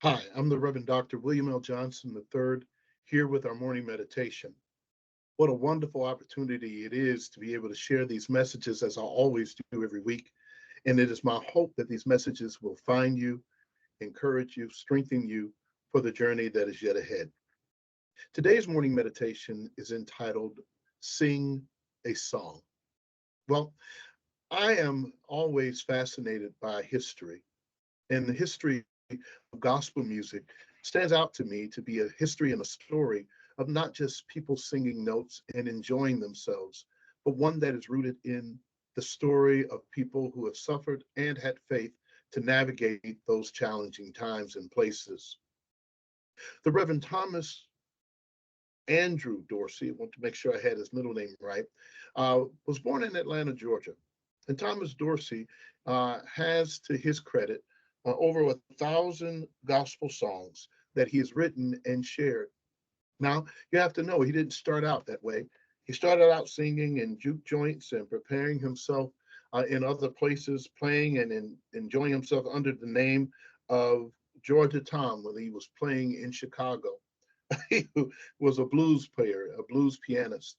Hi, I'm the Reverend Dr. William L. Johnson III, here with our morning meditation. What a wonderful opportunity it is to be able to share these messages as I always do every week. And it is my hope that these messages will find you, encourage you, strengthen you for the journey that is yet ahead. Today's morning meditation is entitled Sing a Song. Well, I am always fascinated by history, and the history of gospel music stands out to me to be a history and a story of not just people singing notes and enjoying themselves, but one that is rooted in the story of people who have suffered and had faith to navigate those challenging times and places. The Reverend Thomas Andrew Dorsey, I want to make sure I had his middle name right, was born in Atlanta, Georgia. And Thomas Dorsey has, to his credit, over 1,000 gospel songs that he has written and shared. Now, you have to know he didn't start out that way. He started out singing in juke joints and preparing himself in other places, playing and enjoying himself under the name of Georgia Tom when he was playing in Chicago. He was a blues player, a blues pianist.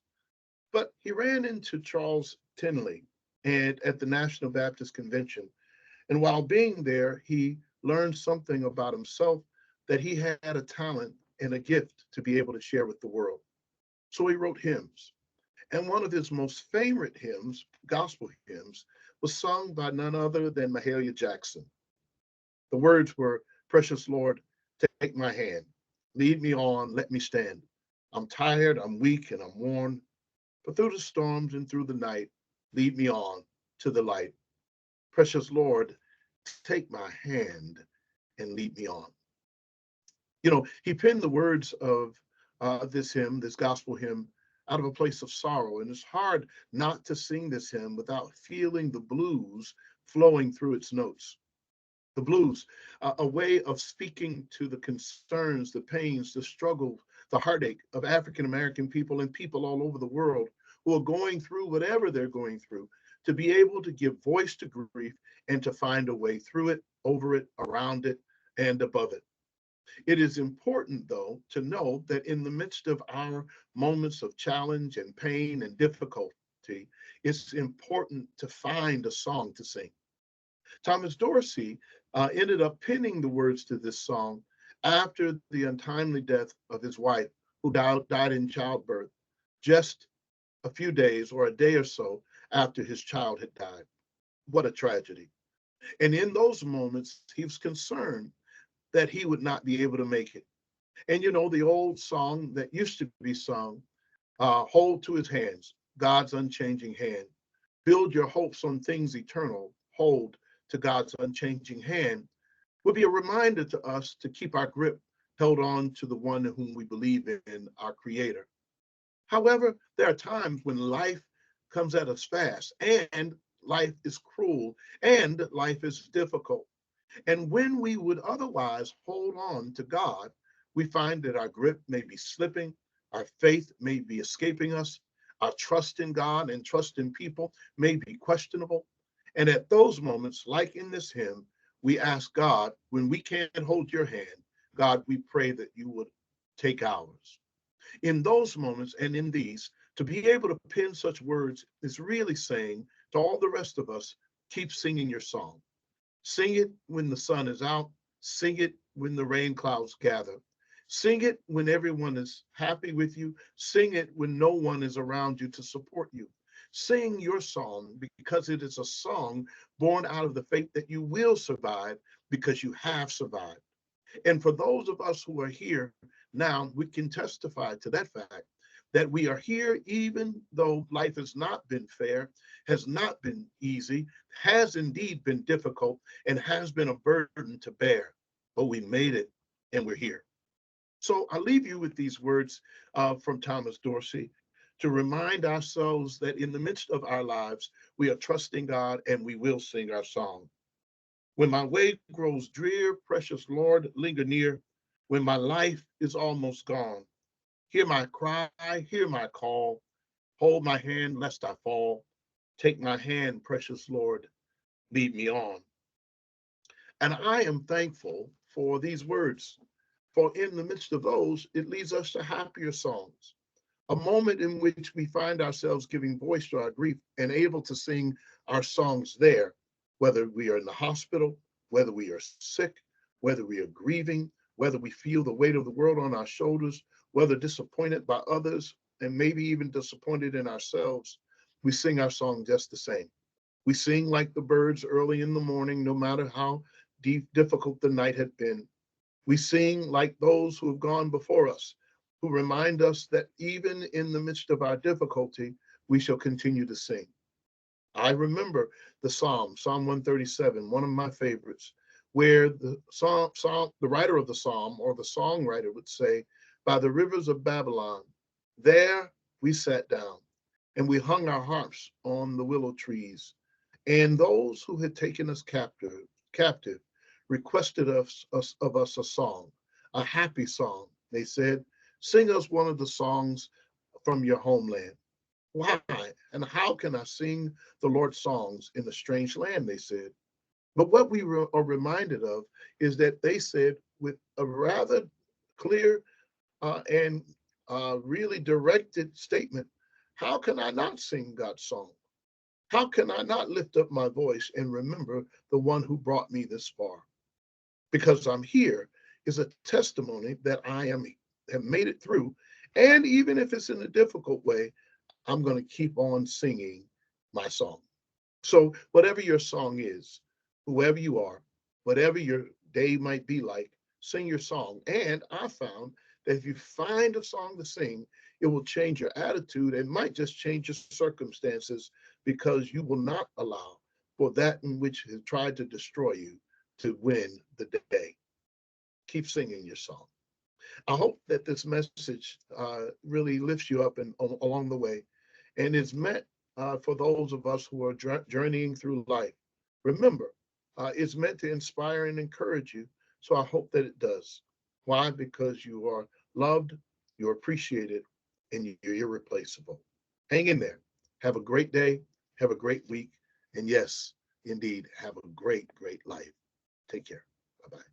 But he ran into Charles Tinley and at the National Baptist Convention. And while being there, he learned something about himself that he had a talent and a gift to be able to share with the world. So he wrote hymns. And one of his most favorite hymns, gospel hymns, was sung by none other than Mahalia Jackson. The words were, Precious Lord, take my hand, lead me on, let me stand. I'm tired, I'm weak, and I'm worn, but through the storms and through the night, lead me on to the light. Precious Lord, take my hand and lead me on. He penned the words of this hymn, this gospel hymn, out of a place of sorrow. And it's hard not to sing this hymn without feeling the blues flowing through its notes. The blues, a way of speaking to the concerns, the pains, the struggle, the heartache of African American people and people all over the world who are going through whatever they're going through, to be able to give voice to grief and to find a way through it, over it, around it, and above it. It is important, though, to know that in the midst of our moments of challenge and pain and difficulty, it's important to find a song to sing. Thomas Dorsey ended up penning the words to this song after the untimely death of his wife, who died in childbirth just a few days or a day or so after his child had died. What a tragedy. And in those moments, he was concerned that he would not be able to make it. And the old song that used to be sung, hold to his hands, God's unchanging hand. Build your hopes on things eternal, hold to God's unchanging hand, would be a reminder to us to keep our grip held on to the one whom we believe in, our creator. However, there are times when life comes at us fast and life is cruel and life is difficult. And when we would otherwise hold on to God, we find that our grip may be slipping, our faith may be escaping us, our trust in God and trust in people may be questionable. And at those moments, like in this hymn, we ask God, when we can't hold your hand, God, we pray that you would take ours. In those moments and in these, to be able to pen such words is really saying to all the rest of us, keep singing your song. Sing it when the sun is out. Sing it when the rain clouds gather. Sing it when everyone is happy with you. Sing it when no one is around you to support you. Sing your song because it is a song born out of the faith that you will survive because you have survived. And for those of us who are here now, we can testify to that fact that we are here even though life has not been fair, has not been easy, has indeed been difficult, and has been a burden to bear. But we made it and we're here. So I leave you with these words from Thomas Dorsey to remind ourselves that in the midst of our lives, we are trusting God and we will sing our song. When my way grows drear, precious Lord, linger near. When my life is almost gone, hear my cry, hear my call. Hold my hand lest I fall. Take my hand, precious Lord, lead me on. And I am thankful for these words. For in the midst of those, it leads us to happier songs, a moment in which we find ourselves giving voice to our grief and able to sing our songs there, whether we are in the hospital, whether we are sick, whether we are grieving, whether we feel the weight of the world on our shoulders, whether disappointed by others, and maybe even disappointed in ourselves, we sing our song just the same. We sing like the birds early in the morning, no matter how difficult the night had been. We sing like those who have gone before us, who remind us that even in the midst of our difficulty, we shall continue to sing. I remember the Psalm 137, one of my favorites, where the writer of the psalm or the songwriter would say, "By the rivers of Babylon, there we sat down, and we hung our harps on the willow trees. And those who had taken us captive requested of us a song, a happy song. They said, 'Sing us one of the songs from your homeland.' Why and how can I sing the Lord's songs in a strange land?" they said. But what we are reminded of is that they said with a rather clear and really directed statement, "How can I not sing God's song? How can I not lift up my voice and remember the one who brought me this far? Because I'm here is a testimony that have made it through. And even if it's in a difficult way, I'm going to keep on singing my song." So whatever your song is, whoever you are, whatever your day might be like, sing your song. And I found that if you find a song to sing, it will change your attitude and might just change your circumstances, because you will not allow for that in which has tried to destroy you to win the day. Keep singing your song. I hope that this message really lifts you up and along the way, and is meant for those of us who are journeying through life. Remember, it's meant to inspire and encourage you. So I hope that it does. Why? Because you are loved, you're appreciated, and you're irreplaceable. Hang in there. Have a great day. Have a great week. And yes, indeed, have a great, great life. Take care. Bye bye.